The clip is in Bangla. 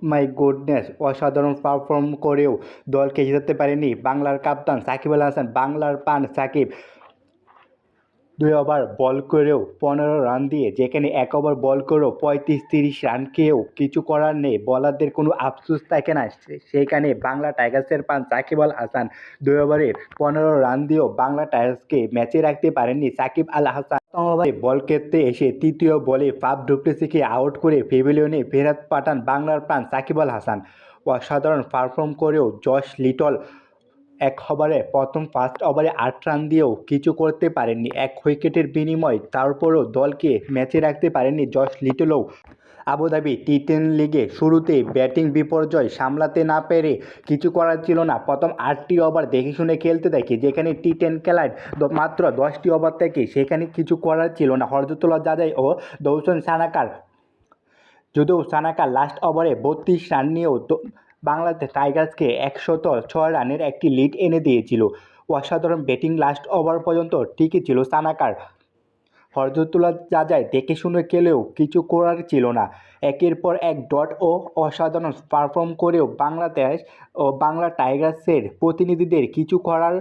মাই গুডনেস, অসাধারণ পারফর্ম করেও দলকে জেতাতে পারেনি বাংলার কাপ্তান সাকিব আল হাসান। বাংলার পান সাকিব 2 ওভার বল করেও 15 রান দিয়ে, যেখানে 1 ওভার বল করেও 35-30 রান খেয়েও কিছু করার নেই, বলারদের কোনো আফসোস থাকে না। সেখানে বাংলা টাইগার্সের পান সাকিব আল হাসান 2 ওভারে 15 রান দিয়েও বাংলা টাইগার্সকে ম্যাচে রাখতে পারেননি সাকিব আল হাসান। প্রথম ওভারে বল করতে এসে তৃতীয় বলে ফাফ ডুপ্লেসিকে আউট করে প্যাভিলিয়নে ফেরত পাঠান বাংলার প্রাণ সাকিব আল হাসান। অসাধারণ পারফর্ম করেও জশ লিটল ফার্স্ট ওভারে 8 রান দিয়েও কিছু করতে পারেননি, 1 উইকেটের বিনিময়ে। তারপরও দলকে ম্যাচে রাখতে পারেননি জশ লিটলও। আবুধাবি টি10 লিগে শুরুতেই ব্যাটিং বিপর্যয় সামলাতে না পেরে কিছু করার ছিল না। প্রথম 8টি ওভার দেখে শুনে খেলতে দেখি, যেখানে টি10 খেলায় মাত্র 10টি ওভার থেকে সেখানে কিছু করার ছিল না। হরজতুল্লাহ জাজাই ও দৌসন সানাকার, যদিও সানাকার লাস্ট ওভারে 32 রান নিয়েও বাংলাদেশ টাইগার্সকে 106 রানের একটি লিড এনে দিয়েছিল। অসাধারণ ব্যাটিং লাস্ট ওভার পর্যন্ত ঠিকই ছিল সানাকার। হরজতুল্লাহ জাজাই দেখে শুনে খেলেও কিছু করার ছিল না। একের পর এক ডট ও অসাধারণ পারফর্ম করেও বাংলাদেশ ও বাংলা টাইগার্সের প্রতিনিধিদের কিছু করার